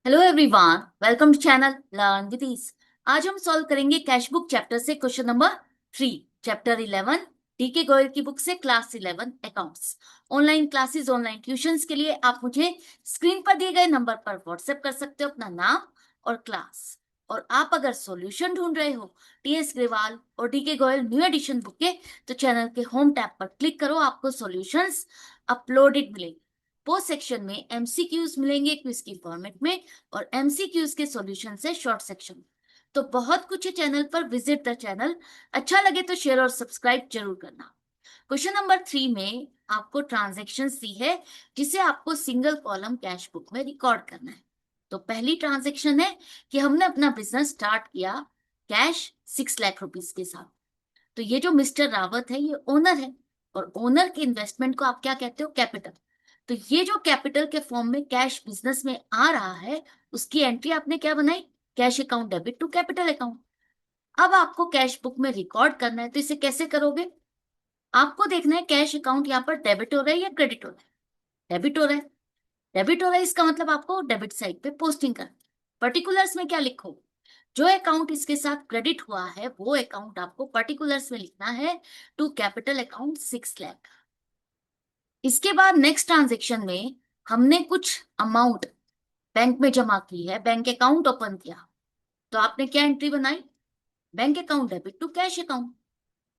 Hello everyone, welcome to channel learn with ease. आज हम solve करेंगे कैश बुक चैप्टर से question number 3, chapter 11 DK Goyal की book से class 11 accounts. Online classes, online tuitions के लिए आप मुझे स्क्रीन पर दिए गए नंबर पर व्हाट्सएप कर सकते हो अपना नाम और क्लास। और आप अगर सॉल्यूशन ढूंढ रहे हो टीएस ग्रेवाल और DK Goyal new edition book के, तो चैनल के होम टैब पर क्लिक करो, आपको सॉल्यूशंस अपलोडेड मिलेंगे। पोस्ट सेक्शन में एमसीक्यूज मिलेंगे क्विज की फॉर्मेट में, और एमसीक्यूज के सॉल्यूशन से शॉर्ट सेक्शन। तो बहुत कुछ है चैनल पर, विजिट द चैनल। अच्छा लगे तो शेयर और सब्सक्राइब जरूर करना। क्वेश्चन नंबर 3 में आपको ट्रांजेक्शन दी है जिसे आपको सिंगल कॉलम कैश बुक में रिकॉर्ड करना है। तो पहली ट्रांजेक्शन है कि हमने अपना बिजनेस स्टार्ट किया कैश 6 लाख रुपीज के साथ। तो ये जो मिस्टर रावत है ये ओनर है, और ओनर के इन्वेस्टमेंट को आप क्या कहते हो? कैपिटल। तो ये जो कैपिटल के फॉर्म में कैश बिजनेस में आ रहा है, उसकी एंट्री आपने क्या बनाई? Cash account debit to capital account. अब आपको कैश बुक में रिकॉर्ड करना है, तो इसे कैसे करोगे? आपको देखना है कैश अकाउंट यहाँ पर डेबिट हो रहा है या क्रेडिट हो रहा है। डेबिट हो रहा है। डेबिट हो रहा है, इसका मतलब आपको डेबिट साइड पे पोस्टिंग करना है। पर्टिकुलर्स में क्या लिखो? जो अकाउंट इसके साथ क्रेडिट हुआ है वो अकाउंट आपको पर्टिकुलर्स में लिखना है, टू कैपिटल अकाउंट 6 लाख। इसके बाद नेक्स्ट ट्रांजेक्शन में हमने कुछ अमाउंट बैंक में जमा की है, बैंक अकाउंट ओपन किया। तो आपने क्या एंट्री बनाई? Bank account debit to cash account.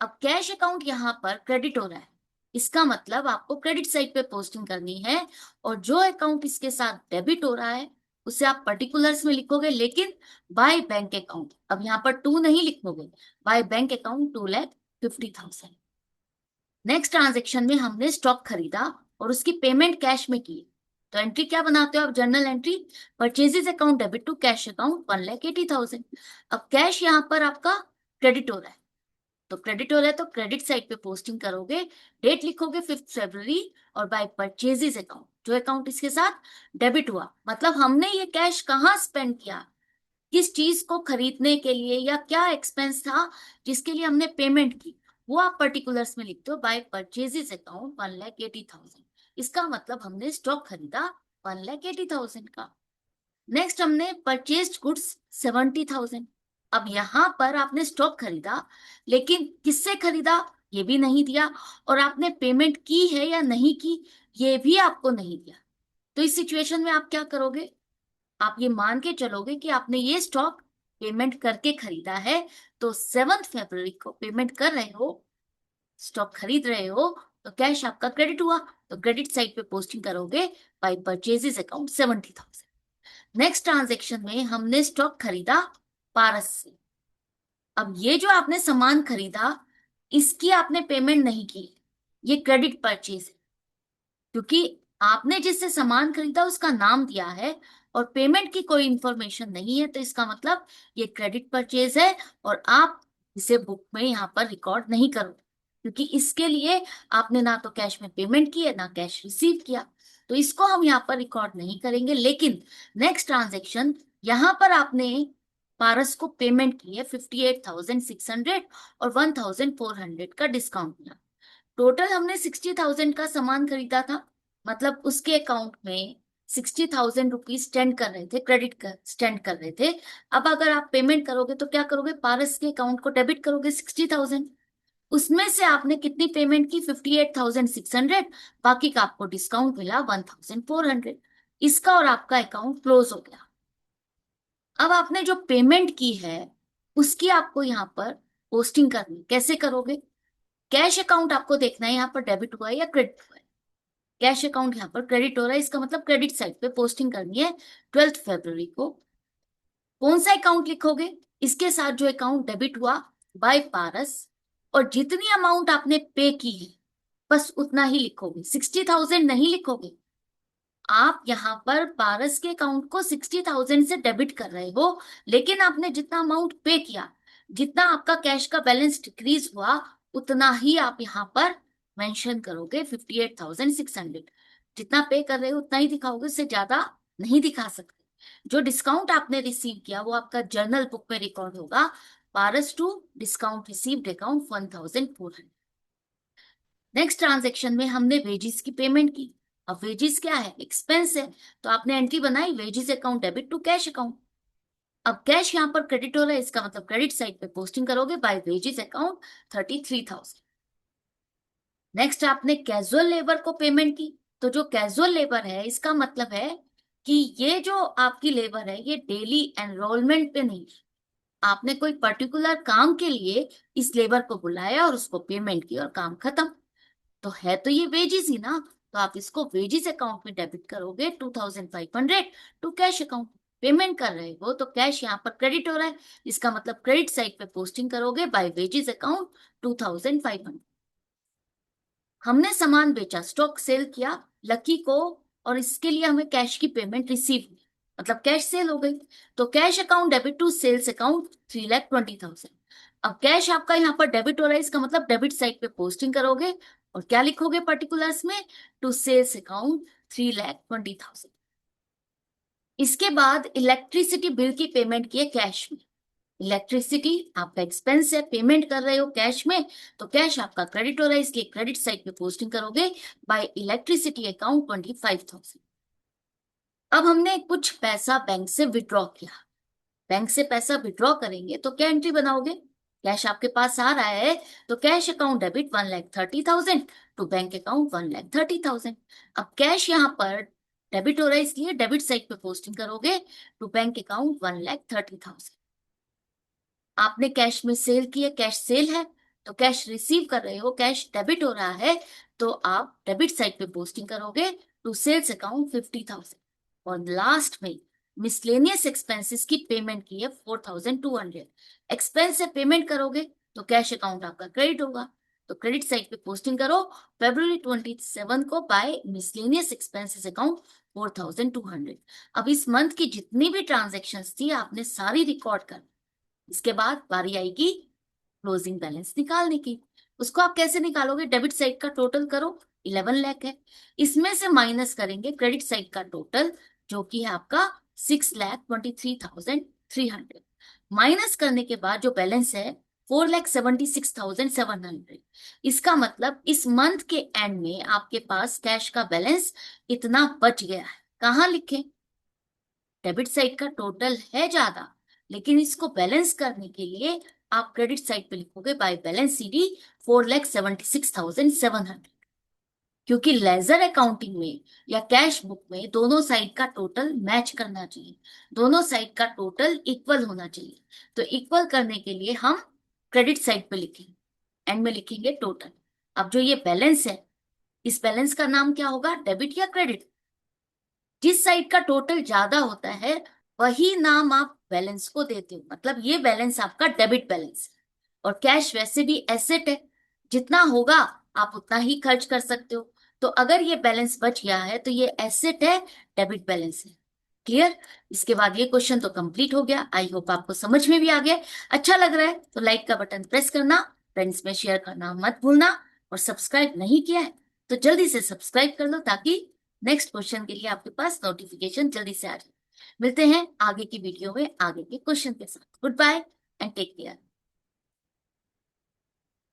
अब कैश अकाउंट यहाँ पर क्रेडिट हो रहा है, इसका मतलब आपको क्रेडिट साइड पे पोस्टिंग करनी है। और जो अकाउंट इसके साथ डेबिट हो रहा है उसे आप पर्टिकुलर्स में लिखोगे, लेकिन बाय बैंक अकाउंट। अब यहाँ पर टू नहीं लिखोगे, by bank account 2,50,000। Next transaction में हमने स्टॉक खरीदा और उसकी पेमेंट कैश में की। तो एंट्री क्या बनाते हो आप? Journal entry, purchases account debit to cash account 1,80,000। अब कैश यहाँ पर आपका क्रेडिट हो रहा है, तो क्रेडिट हो रहा है तो क्रेडिट साइड पे पोस्टिंग करोगे। डेट लिखोगे 5 फरवरी, और बाय परचेजेस अकाउंट, जो अकाउंट इसके साथ डेबिट हुआ, मतलब हमने ये कैश कहाँ स्पेंड किया, किस चीज को खरीदने के लिए, या क्या एक्सपेंस था जिसके लिए हमने पेमेंट की, वो आप पर्टिकुलर्स में लिखते हो बाय परचेजेस अकाउंट 1,80,000। इसका मतलब हमने स्टॉक खरीदा 1,80,000 का। नेक्स्ट हमने परचेज्ड गुड्स 70,000। अब यहां पर आपने स्टॉक खरीदा, लेकिन किससे खरीदा ये भी नहीं दिया, और आपने पेमेंट की है या नहीं की ये भी आपको नहीं दिया। तो इस सिचुएशन में आप क्या करोगे? आप ये मान के चलोगे कि आपने ये स्टॉक पेमेंट करके खरीदा है, तो 7 फरवरी को पेमेंट कर रहे हो, स्टॉक खरीद रहे हो, तो कैश आपका क्रेडिट हुआ, तो क्रेडिट साइड पे पोस्टिंग करोगे by purchases account 70,000। Next transaction में हमने स्टॉक खरीदा पारस से। अब ये जो आपने सामान खरीदा इसकी आपने पेमेंट नहीं की, ये क्रेडिट परचेज है, क्योंकि आपने जिससे सामान खरीदा उसका नाम दिया है और पेमेंट की कोई इंफॉर्मेशन नहीं है, तो इसका मतलब ये क्रेडिट परचेज है, और आप इसे बुक में यहाँ पर रिकॉर्ड नहीं करोगे, क्योंकि इसके लिए आपने ना तो कैश में पेमेंट की है ना कैश रिसीव किया। तो इसको हम यहाँ पर रिकॉर्ड नहीं करेंगे। लेकिन नेक्स्ट ट्रांजेक्शन, यहाँ पर आपने पारस को पेमेंट की है 58,600 और 1,400 का डिस्काउंट मिला। टोटल हमने 60,000 का सामान खरीदा था, मतलब उसके अकाउंट में 60,000 रुपीज स्टैंड कर रहे थे, क्रेडिट कर स्टैंड कर रहे थे। अब अगर आप पेमेंट करोगे तो क्या करोगे? पारस के अकाउंट को डेबिट करोगे 60,000। उसमें से आपने कितनी पेमेंट की? 58,600। बाकी का आपको डिस्काउंट मिला 1,400। इसका और आपका अकाउंट क्लोज हो गया। अब आपने जो पेमेंट की है उसकी आपको यहाँ पर पोस्टिंग करनी, कैसे करोगे? कैश अकाउंट आपको देखना है यहाँ पर डेबिट हुआ है या क्रेडिट हुआ है। कैश अकाउंट यहाँ पर क्रेडिट हो रहा है, इसका मतलब क्रेडिट साइड पे पोस्टिंग करनी है 12 फरवरी को। कौन सा अकाउंट लिखोगे? इसके साथ जो अकाउंट डेबिट हुआ बाय पारस, और जितनी अमाउंट आपने पे की है बस उतना ही लिखोगे, 60,000 नहीं लिखोगे। आप यहाँ पर पारस के अकाउंट को 60,000 से डेबिट कर रहे हो, लेकिन आपने जितना अमाउंट पे किया, जितना आपका कैश का बैलेंस डिक्रीज हुआ, उतना ही आप यहाँ पर मेंशन करोगे 58,600। जितना पे कर रहे हो उतना ही दिखाओगे, उससे ज्यादा नहीं दिखा सकते। जो डिस्काउंट आपने रिसीव किया वो आपका जर्नल बुक में रिकॉर्ड होगा, Paras to discount received account 1,400। Next transaction में हमने वेजिस की पेमेंट की। अब वेजिस क्या है, एक्सपेंस है, तो आपने एंट्री बनाई wages account debit to cash account. अब कैश यहाँ पर क्रेडिट हो रहा है, इसका मतलब क्रेडिट साइड पे पोस्टिंग करोगे बाय वेजिस अकाउंट 33,000। नेक्स्ट आपने कैजुअल लेबर को पेमेंट की, तो जो कैजुअल लेबर है इसका मतलब है कि ये जो आपकी लेबर है ये डेली एनरोलमेंट पे नहीं, आपने कोई पर्टिकुलर काम के लिए इस लेबर को बुलाया और उसको पेमेंट की और काम खत्म। तो है तो ये वेजिस ही ना, तो आप इसको वेजिस अकाउंट में डेबिट करोगे 2,500 टू कैश अकाउंट। पेमेंट कर रहे हो तो कैश यहाँ पर क्रेडिट हो रहा है, इसका मतलब क्रेडिट साइड पे पोस्टिंग करोगे बाय वेजिस अकाउंट 2,500। हमने सामान बेचा, स्टॉक सेल किया लकी को, और इसके लिए हमें कैश की पेमेंट रिसीव हुई, मतलब कैश सेल हो गई। तो cash account debit to sales account 3,20,000। अब कैश आपका यहाँ पर डेबिट हो रहा है, इसका मतलब डेबिट साइड पे पोस्टिंग करोगे और क्या लिखोगे पर्टिकुलर्स में, टू सेल्स अकाउंट 3,20,000। इसके बाद इलेक्ट्रिसिटी बिल की पेमेंट की है कैश में। इलेक्ट्रिसिटी आपका एक्सपेंस है, पेमेंट कर रहे हो कैश में, तो कैश आपका क्रेडिट हो रहा है, इसलिए क्रेडिट साइड पे पोस्टिंग करोगे बाय इलेक्ट्रिसिटी अकाउंट 25,000। अब हमने कुछ पैसा बैंक से विड्रॉ किया, बैंक से पैसा विड्रॉ करेंगे तो क्या एंट्री बनाओगे, कैश आपके पास आ रहा है तो cash account debit 1,30,000 to bank account 1,30,000। अब कैश यहाँ पर डेबिट हो रहा है, इसलिए डेबिट साइड पे पोस्टिंग करोगे टू बैंक अकाउंट 1,30,000। आपने कैश में सेल किया, कैश सेल है तो कैश रिसीव कर रहे हो, कैश डेबिट हो रहा है, तो आप डेबिट साइड पे पोस्टिंग करोगे टू सेल्स अकाउंट 50,000। और लास्ट में मिसलेनियस एक्सपेंसेस की पेमेंट की है 4,200। एक्सपेंस से पेमेंट करोगे तो कैश अकाउंट आपका क्रेडिट होगा, तो क्रेडिट साइड पे पोस्टिंग करो February 27 को बाय मिसलेनियस एक्सपेंसेस अकाउंट 4,200। अब इस मंथ की जितनी भी ट्रांजेक्शन्स थी आपने सारी रिकॉर्ड कर, इसके बाद बारी आएगी क्लोजिंग बैलेंस निकालने की। उसको आप कैसे निकालोगे, डेबिट साइड का टोटल करो 11 लाख है, इसमें से माइनस करेंगे क्रेडिट साइड का टोटल जो कि है आपका 6,23,300। माइनस करने के बाद जो बैलेंस है 4,76,700। इसका मतलब इस मंथ के एंड में आपके पास कैश का बैलेंस इतना बच गया है। कहाँ लिखे, डेबिट साइड का टोटल है ज्यादा, लेकिन इसको बैलेंस करने के लिए आप क्रेडिट साइड पे लिखोगे बाय बैलेंस सीडी 4,76,700। क्योंकि लेजर अकाउंटिंग में या कैश बुक में दोनों साइड का टोटल मैच करना चाहिए, दोनों साइड का टोटल इक्वल होना चाहिए। तो इक्वल करने के लिए हम क्रेडिट साइड पे लिखेंगे, एंड में लिखेंगे टोटल। अब जो ये बैलेंस है, इस बैलेंस का नाम क्या होगा, डेबिट या क्रेडिट। जिस साइड का टोटल ज्यादा होता है वही नाम आप बैलेंस को देते हो, मतलब ये बैलेंस आपका डेबिट बैलेंस है। और कैश वैसे भी एसेट है, जितना होगा आप उतना ही खर्च कर सकते हो, तो अगर ये बैलेंस बच गया है तो ये एसेट है, डेबिट बैलेंस है। क्लियर। इसके बाद ये क्वेश्चन तो कंप्लीट हो गया, आई होप आपको समझ में भी आ गया। अच्छा लग रहा है तो लाइक का बटन प्रेस करना, फ्रेंड्स में शेयर करना मत भूलना, और सब्सक्राइब नहीं किया है तो जल्दी से सब्सक्राइब कर लो ताकि नेक्स्ट क्वेश्चन के लिए आपके पास नोटिफिकेशन जल्दी से आ जाए। मिलते हैं आगे की वीडियो में आगे के क्वेश्चन के साथ। Goodbye and take care.